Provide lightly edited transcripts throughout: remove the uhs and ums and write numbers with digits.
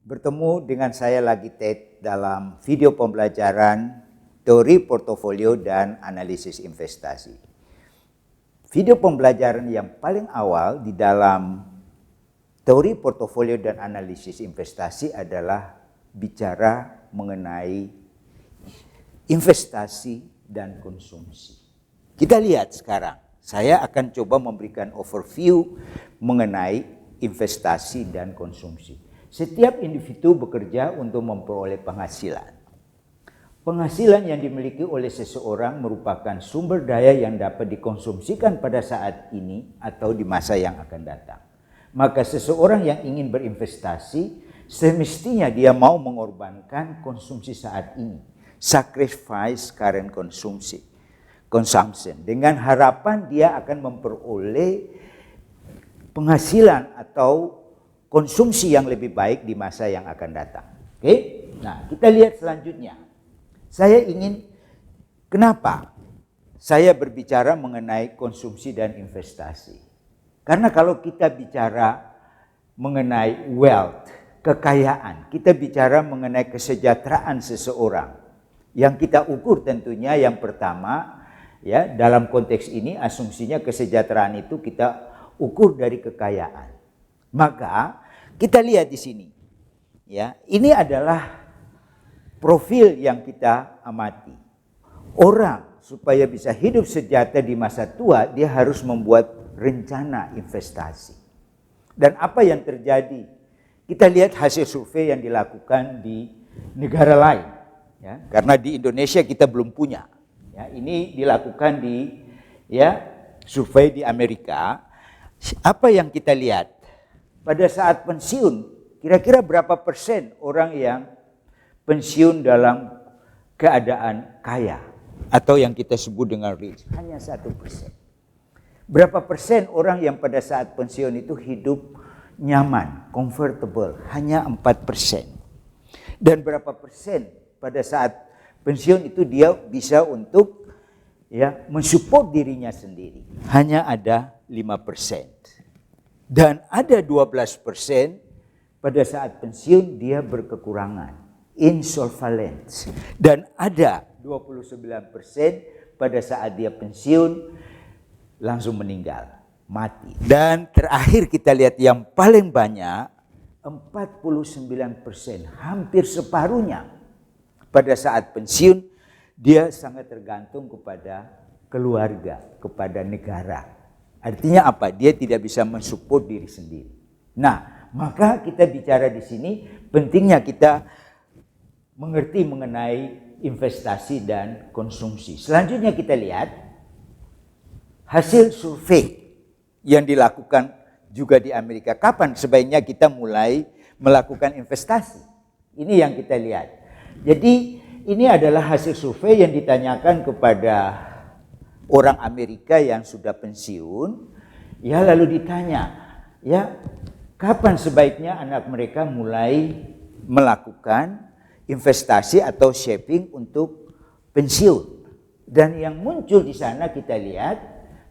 Bertemu dengan saya lagi Ted dalam video pembelajaran teori portofolio dan analisis investasi. Video pembelajaran yang paling awal di dalam teori portofolio dan analisis investasi adalah bicara mengenai investasi dan konsumsi. Kita lihat sekarang, saya akan coba memberikan overview mengenai investasi dan konsumsi. Setiap individu bekerja untuk memperoleh penghasilan. Penghasilan yang dimiliki oleh seseorang merupakan sumber daya yang dapat dikonsumsikan pada saat ini atau di masa yang akan datang. Maka seseorang yang ingin berinvestasi, semestinya dia mau mengorbankan konsumsi saat ini. Sacrifice current consumption. Dengan harapan dia akan memperoleh penghasilan atau konsumsi yang lebih baik di masa yang akan datang. Oke? Nah, kita lihat selanjutnya. Kenapa saya berbicara mengenai konsumsi dan investasi? Karena kalau kita bicara mengenai wealth, kekayaan, kita bicara mengenai kesejahteraan seseorang. Yang kita ukur tentunya yang pertama, ya, dalam konteks ini asumsinya kesejahteraan itu kita ukur dari kekayaan. Maka kita lihat di sini, ya, ini adalah profil yang kita amati. Orang supaya bisa hidup sejahtera di masa tua, dia harus membuat rencana investasi. Dan apa yang terjadi? Kita lihat hasil survei yang dilakukan di negara lain, ya, karena di Indonesia kita belum punya. Ya, ini dilakukan di survei di Amerika. Apa yang kita lihat? Pada saat pensiun, kira-kira berapa persen orang yang pensiun dalam keadaan kaya atau yang kita sebut dengan rich? Hanya 1%. Berapa persen orang yang pada saat pensiun itu hidup nyaman, comfortable? Hanya 4%. Dan berapa persen pada saat pensiun itu dia bisa untuk mensupport dirinya sendiri? Hanya ada 5%. Dan ada 12% pada saat pensiun dia berkekurangan, insolvent. Dan ada 29% pada saat dia pensiun langsung meninggal, mati. Dan terakhir kita lihat yang paling banyak, 49%, hampir separuhnya pada saat pensiun dia sangat tergantung kepada keluarga, kepada negara. Artinya apa? Dia tidak bisa mensupport diri sendiri. Nah, maka kita bicara di sini pentingnya kita mengerti mengenai investasi dan konsumsi. Selanjutnya kita lihat hasil survei yang dilakukan juga di Amerika. Kapan sebaiknya kita mulai melakukan investasi? Ini yang kita lihat. Jadi ini adalah hasil survei yang ditanyakan kepada orang Amerika yang sudah pensiun, ya, lalu ditanya, ya, kapan sebaiknya anak mereka mulai melakukan investasi atau saving untuk pensiun. Dan yang muncul di sana kita lihat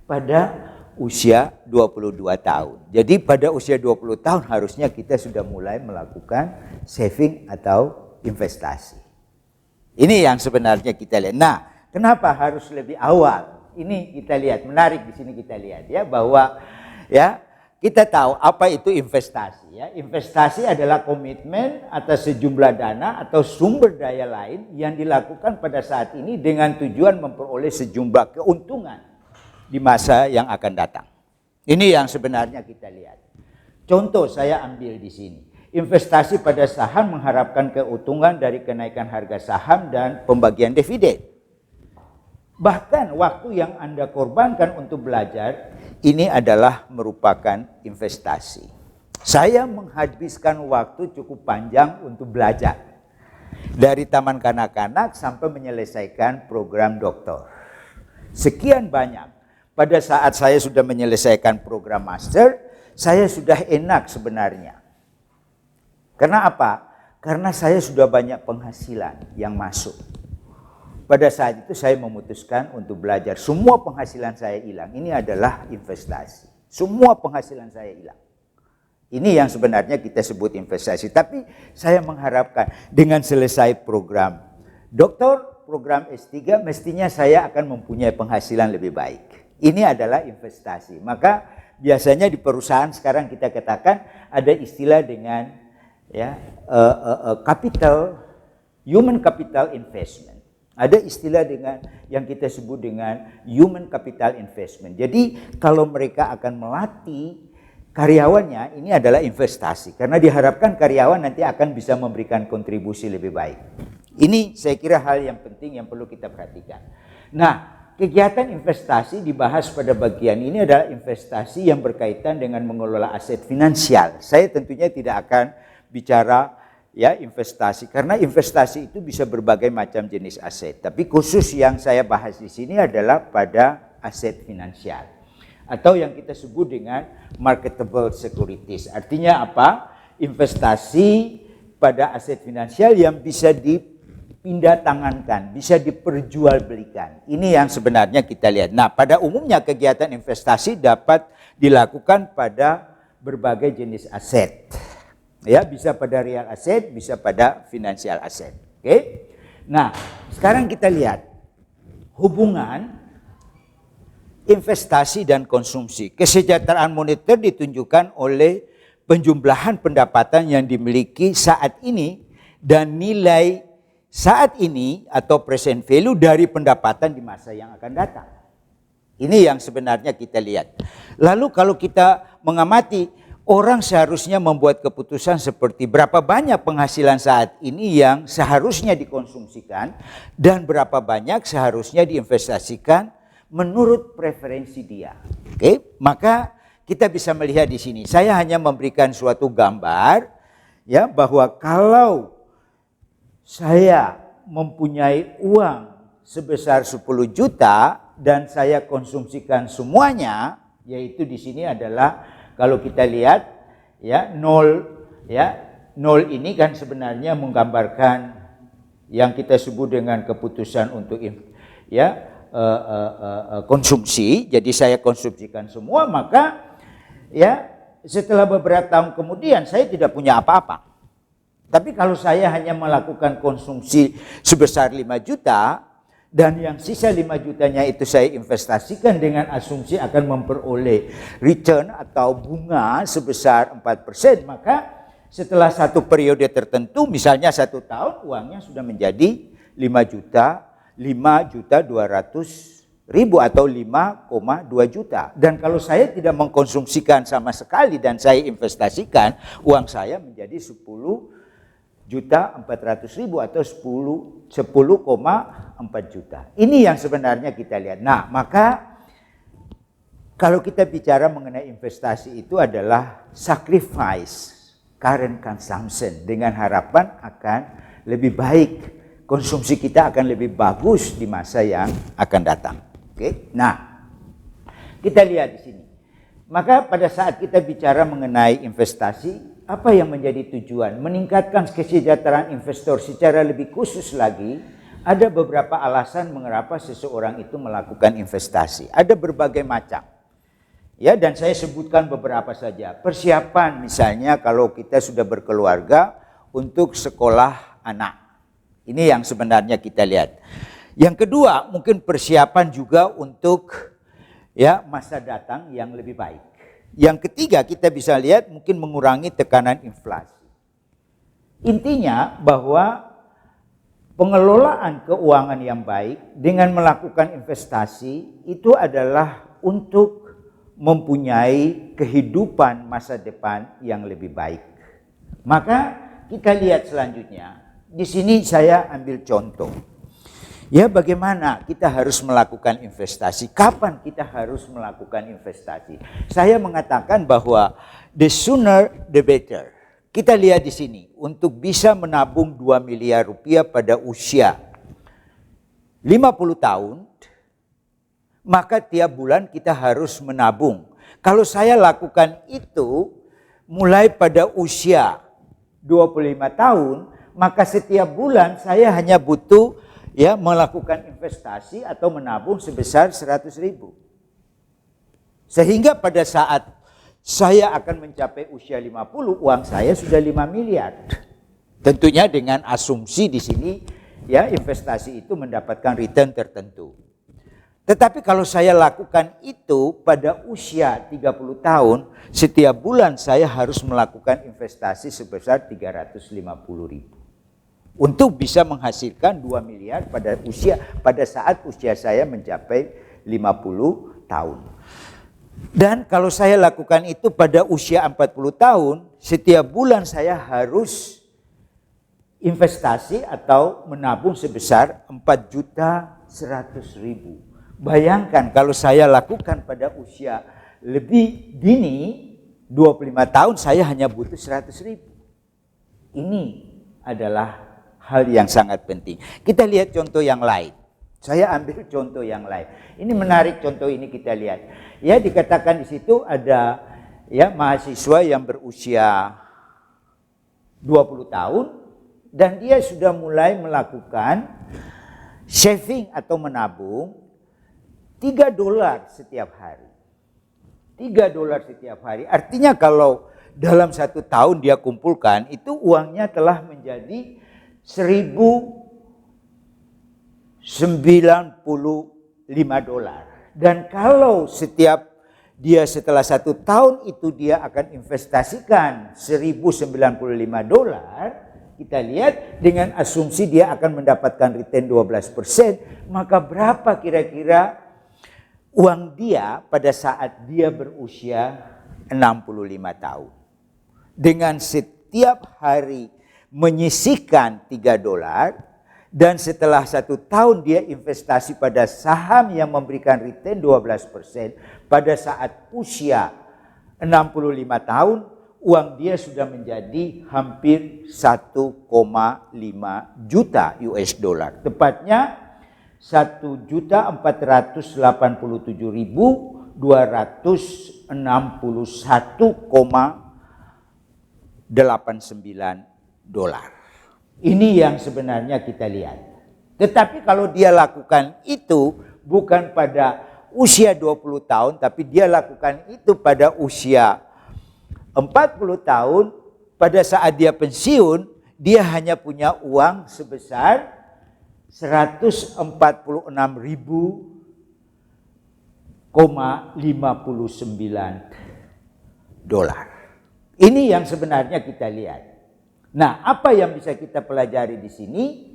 pada usia 22 tahun. Jadi pada usia 20 tahun harusnya kita sudah mulai melakukan saving atau investasi. Ini yang sebenarnya kita lihat. Nah, kenapa harus lebih awal? Ini kita lihat, menarik di sini kita lihat, ya, bahwa ya kita tahu apa itu investasi, ya. Investasi adalah komitmen atas sejumlah dana atau sumber daya lain yang dilakukan pada saat ini dengan tujuan memperoleh sejumlah keuntungan di masa yang akan datang. Ini yang sebenarnya kita lihat. Contoh saya ambil di sini. Investasi pada saham mengharapkan keuntungan dari kenaikan harga saham dan pembagian dividen. Bahkan waktu yang Anda korbankan untuk belajar, ini adalah merupakan investasi. Saya menghabiskan waktu cukup panjang untuk belajar. Dari taman kanak-kanak sampai menyelesaikan program doktor. Sekian banyak. Pada saat saya sudah menyelesaikan program master, saya sudah enak sebenarnya. Karena apa? Karena saya sudah banyak penghasilan yang masuk. Pada saat itu saya memutuskan untuk belajar. Semua penghasilan saya hilang. Ini adalah investasi. Semua penghasilan saya hilang. Ini yang sebenarnya kita sebut investasi. Tapi saya mengharapkan dengan selesai program doktor, program S3, mestinya saya akan mempunyai penghasilan lebih baik. Ini adalah investasi. Maka biasanya di perusahaan sekarang kita katakan ada istilah dengan human capital investment. Ada istilah dengan yang kita sebut dengan human capital investment. Jadi kalau mereka akan melatih karyawannya, ini adalah investasi. Karena diharapkan karyawan nanti akan bisa memberikan kontribusi lebih baik. Ini saya kira hal yang penting yang perlu kita perhatikan. Nah, kegiatan investasi dibahas pada bagian ini adalah investasi yang berkaitan dengan mengelola aset finansial. Saya tentunya tidak akan bicara investasi, karena investasi itu bisa berbagai macam jenis aset. Tapi khusus yang saya bahas di sini adalah pada aset finansial, atau yang kita sebut dengan marketable securities. Artinya apa? Investasi pada aset finansial yang bisa dipindah tangankan, bisa diperjualbelikan. Ini yang sebenarnya kita lihat. Nah, pada umumnya kegiatan investasi dapat dilakukan pada berbagai jenis aset. Ya, bisa pada real aset, bisa pada financial aset. Oke? Nah, sekarang kita lihat hubungan investasi dan konsumsi. Kesejahteraan moneter ditunjukkan oleh penjumlahan pendapatan yang dimiliki saat ini dan nilai saat ini atau present value dari pendapatan di masa yang akan datang. Ini yang sebenarnya kita lihat. Lalu kalau kita mengamati, orang seharusnya membuat keputusan seperti berapa banyak penghasilan saat ini yang seharusnya dikonsumsikan dan berapa banyak seharusnya diinvestasikan menurut preferensi dia. Oke, maka kita bisa melihat di sini. Saya hanya memberikan suatu gambar ya, bahwa kalau saya mempunyai uang sebesar 10 juta dan saya konsumsikan semuanya, yaitu di sini adalah kalau kita lihat nol ini kan sebenarnya menggambarkan yang kita sebut dengan keputusan untuk konsumsi. Jadi saya konsumsikan semua, maka setelah beberapa tahun kemudian saya tidak punya apa-apa. Tapi kalau saya hanya melakukan konsumsi sebesar 5 juta dan yang sisa 5 jutanya itu saya investasikan dengan asumsi akan memperoleh return atau bunga sebesar 4%, maka setelah satu periode tertentu, misalnya 1 tahun, uangnya sudah menjadi 5.200.000 atau 5,2 juta. Dan kalau saya tidak mengkonsumsikan sama sekali dan saya investasikan, uang saya menjadi 10.400.000 atau 10,4 juta. Ini yang sebenarnya kita lihat. Nah, maka kalau kita bicara mengenai investasi itu adalah sacrifice current consumption dengan harapan akan lebih baik, konsumsi kita akan lebih bagus di masa yang akan datang. Oke. Nah, kita lihat di sini. Maka pada saat kita bicara mengenai investasi, apa yang menjadi tujuan? Meningkatkan kesejahteraan investor secara lebih khusus lagi. Ada beberapa alasan mengapa seseorang itu melakukan investasi. Ada berbagai macam. Ya, dan saya sebutkan beberapa saja. Persiapan misalnya kalau kita sudah berkeluarga untuk sekolah anak. Ini yang sebenarnya kita lihat. Yang kedua, mungkin persiapan juga untuk masa datang yang lebih baik. Yang ketiga, kita bisa lihat mungkin mengurangi tekanan inflasi. Intinya bahwa pengelolaan keuangan yang baik dengan melakukan investasi itu adalah untuk mempunyai kehidupan masa depan yang lebih baik. Maka kita lihat selanjutnya. Di sini saya ambil contoh. Ya, bagaimana kita harus melakukan investasi? Kapan kita harus melakukan investasi? Saya mengatakan bahwa the sooner the better. Kita lihat di sini, untuk bisa menabung 2 miliar rupiah pada usia 50 tahun, maka tiap bulan kita harus menabung. Kalau saya lakukan itu mulai pada usia 25 tahun, maka setiap bulan saya hanya butuh melakukan investasi atau menabung sebesar 100.000. Sehingga pada saat saya akan mencapai usia 50, uang saya sudah 5 miliar. Tentunya dengan asumsi di sini ya investasi itu mendapatkan return tertentu. Tetapi kalau saya lakukan itu pada usia 30 tahun, setiap bulan saya harus melakukan investasi sebesar 350.000. Untuk bisa menghasilkan 2 miliar pada saat usia saya mencapai 50 tahun. Dan kalau saya lakukan itu pada usia 40 tahun, setiap bulan saya harus investasi atau menabung sebesar 4.100.000. Bayangkan kalau saya lakukan pada usia lebih dini, 25 tahun saya hanya butuh 100.000. Ini adalah hal yang sangat penting. Kita lihat contoh yang lain. Saya ambil contoh yang lain. Ini menarik, contoh ini kita lihat. Ya, dikatakan di situ ada ya mahasiswa yang berusia 20 tahun dan dia sudah mulai melakukan saving atau menabung $3 setiap hari. $3 setiap hari. Artinya kalau dalam 1 tahun dia kumpulkan, itu uangnya telah menjadi $1.095. Dan kalau dia setelah 1 tahun itu dia akan investasikan $1.095, kita lihat dengan asumsi dia akan mendapatkan return 12%, maka berapa kira-kira uang dia pada saat dia berusia 65 tahun. Dengan setiap hari menyisihkan $3 dan setelah 1 tahun dia investasi pada saham yang memberikan return 12%, pada saat usia 65 tahun uang dia sudah menjadi hampir 1,5 juta US dollar. Tepatnya 1.481,89 dolar. Ini yang sebenarnya kita lihat. Tetapi kalau dia lakukan itu bukan pada usia 20 tahun, tapi dia lakukan itu pada usia 40 tahun, pada saat dia pensiun, dia hanya punya uang sebesar 146,59 dolar. Ini yang sebenarnya kita lihat. Nah, apa yang bisa kita pelajari di sini?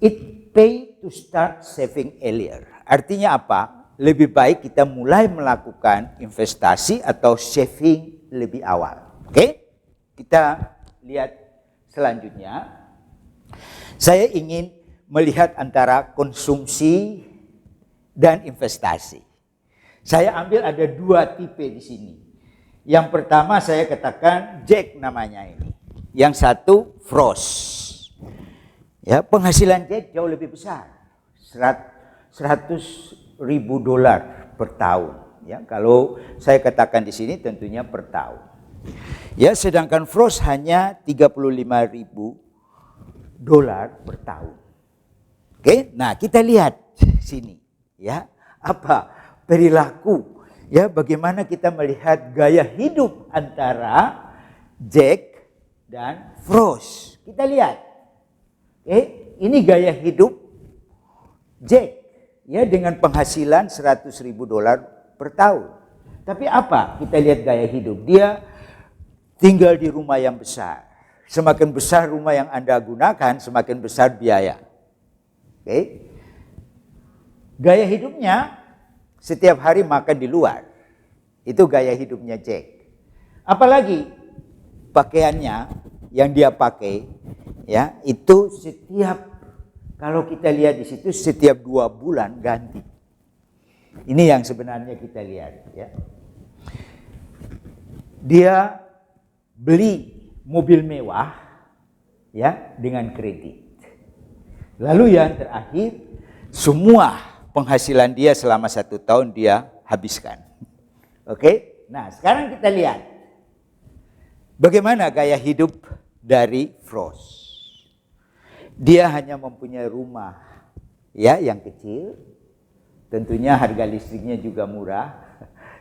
It pay to start saving earlier. Artinya apa? Lebih baik kita mulai melakukan investasi atau saving lebih awal. Oke? Kita lihat selanjutnya. Saya ingin melihat antara konsumsi dan investasi. Saya ambil ada 2 tipe di sini. Yang pertama saya katakan Jack namanya ini. Yang satu Frost. Ya, penghasilan Jack jauh lebih besar. $100.000 per tahun. Ya, kalau saya katakan di sini tentunya per tahun. Ya, sedangkan Frost hanya $35.000 per tahun. Oke, nah kita lihat sini. Ya, apa perilaku? Ya, bagaimana kita melihat gaya hidup antara Jack dan Frost. Kita lihat. Ini gaya hidup Jack. Ya, dengan penghasilan $100.000 per tahun. Tapi apa? Kita lihat gaya hidup. Dia tinggal di rumah yang besar. Semakin besar rumah yang Anda gunakan, semakin besar biaya. Gaya hidupnya setiap hari makan di luar. Itu gaya hidupnya Jack. Apalagi pakaiannya yang dia pakai, ya, itu kalau kita lihat di situ setiap 2 bulan ganti. Ini yang sebenarnya kita lihat, ya. Dia beli mobil mewah, ya, dengan kredit. Lalu yang terakhir, semua penghasilan dia selama 1 tahun dia habiskan. Oke? Nah, sekarang kita lihat bagaimana gaya hidup dari Frost. Dia hanya mempunyai rumah, ya, yang kecil. Tentunya harga listriknya juga murah,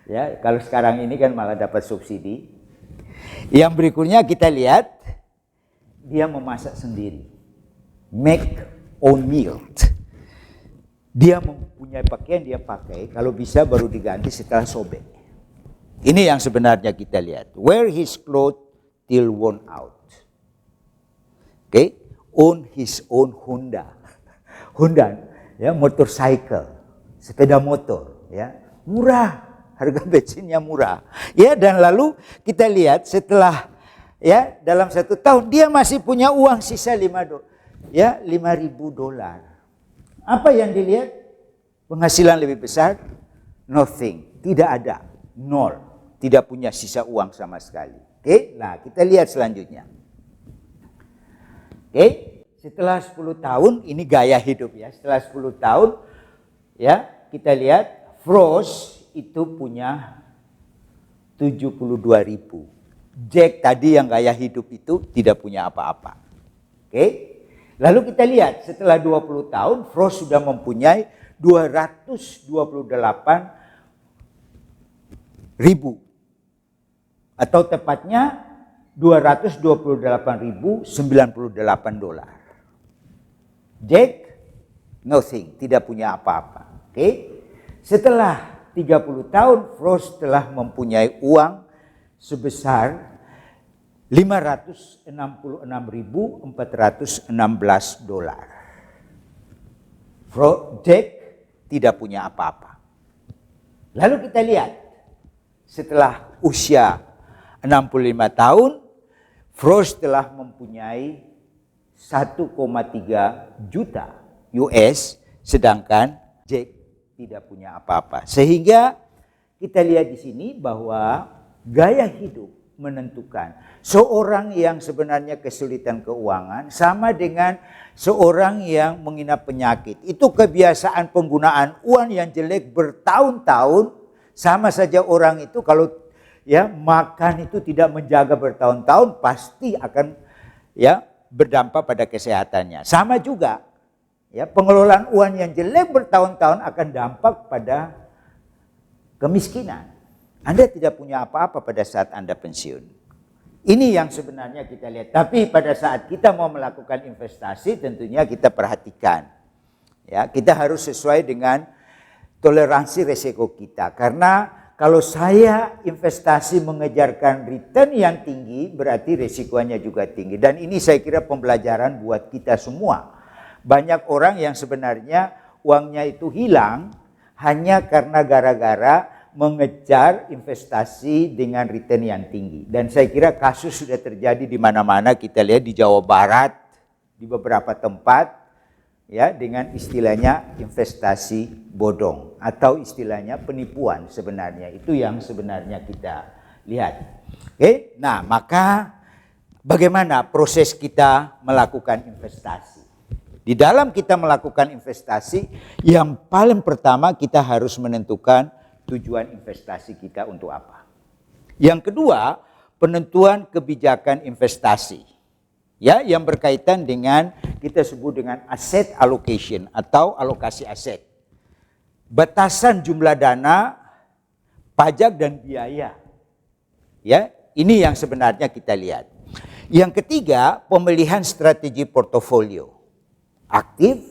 Ya, kalau sekarang ini kan malah dapat subsidi. Yang berikutnya kita lihat, dia memasak sendiri. Make own meal. Dia mempunyai pakaian, dia pakai, kalau bisa baru diganti setelah sobek. Ini yang sebenarnya kita lihat. Wear his clothes till worn out. Oke, own his own Honda. Honda, ya, motorcycle, sepeda motor, ya, murah, harga bensinnya murah. Ya, dan lalu kita lihat setelah, ya, dalam 1 tahun dia masih punya uang sisa $5.000. Apa yang dilihat? Penghasilan lebih besar? Nothing, tidak ada, nol, tidak punya sisa uang sama sekali. Oke, nah kita lihat selanjutnya. Oke, setelah 10 tahun, ini gaya hidup ya. Setelah 10 tahun, ya, kita lihat Frost itu punya 72.000. Jack tadi yang gaya hidup itu tidak punya apa-apa. Oke. Lalu kita lihat setelah 20 tahun Frost sudah mempunyai 228.000. Atau tepatnya $228.098. Jack, nothing, tidak punya apa-apa. Oke. Setelah 30 tahun, Frost telah mempunyai uang sebesar $566.416. Jack tidak punya apa-apa. Lalu kita lihat, setelah usia 65 tahun, Frost telah mempunyai 1,3 juta US, sedangkan Jack tidak punya apa-apa. Sehingga kita lihat di sini bahwa gaya hidup menentukan. Seorang yang sebenarnya kesulitan keuangan sama dengan seorang yang mengidap penyakit. Itu kebiasaan penggunaan uang yang jelek bertahun-tahun, sama saja orang itu kalau ya makan itu tidak menjaga bertahun-tahun pasti akan ya berdampak pada kesehatannya. Sama juga ya pengelolaan uang yang jelek bertahun-tahun akan dampak pada kemiskinan. Anda tidak punya apa-apa pada saat Anda pensiun. Ini yang sebenarnya kita lihat. Tapi pada saat kita mau melakukan investasi tentunya kita perhatikan. Ya, kita harus sesuai dengan toleransi resiko kita. Karena kalau saya investasi mengejarkan return yang tinggi, berarti resikonya juga tinggi. Dan ini saya kira pembelajaran buat kita semua. Banyak orang yang sebenarnya uangnya itu hilang hanya karena gara-gara mengejar investasi dengan return yang tinggi. Dan saya kira kasus sudah terjadi di mana-mana. Kita lihat di Jawa Barat, di beberapa tempat, ya, dengan istilahnya investasi bodong atau istilahnya penipuan sebenarnya. Itu yang sebenarnya kita lihat. Oke, nah maka bagaimana proses kita melakukan investasi? Di dalam kita melakukan investasi, yang paling pertama kita harus menentukan tujuan investasi kita untuk apa. Yang kedua, penentuan kebijakan investasi. Ya, yang berkaitan dengan kita sebut dengan asset allocation atau alokasi aset. Batasan jumlah dana, pajak dan biaya. Ya, ini yang sebenarnya kita lihat. Yang ketiga, pemilihan strategi portofolio. Aktif,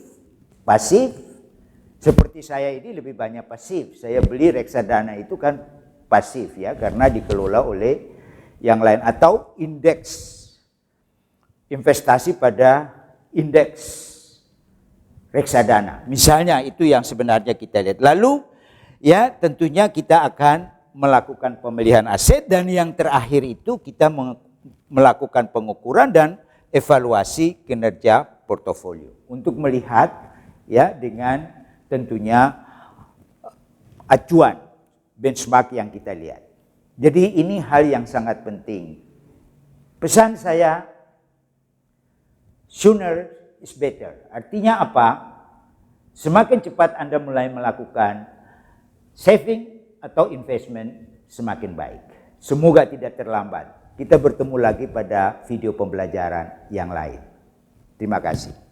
pasif. Seperti saya ini lebih banyak pasif. Saya beli reksadana itu kan pasif ya, karena dikelola oleh yang lain atau indeks. Investasi pada indeks reksadana. Misalnya itu yang sebenarnya kita lihat. Lalu ya tentunya kita akan melakukan pemilihan aset dan yang terakhir itu kita melakukan pengukuran dan evaluasi kinerja portofolio untuk melihat ya dengan tentunya acuan benchmark yang kita lihat. Jadi ini hal yang sangat penting. Pesan saya, sooner is better. Artinya apa? Semakin cepat Anda mulai melakukan saving atau investment, semakin baik. Semoga tidak terlambat. Kita bertemu lagi pada video pembelajaran yang lain. Terima kasih.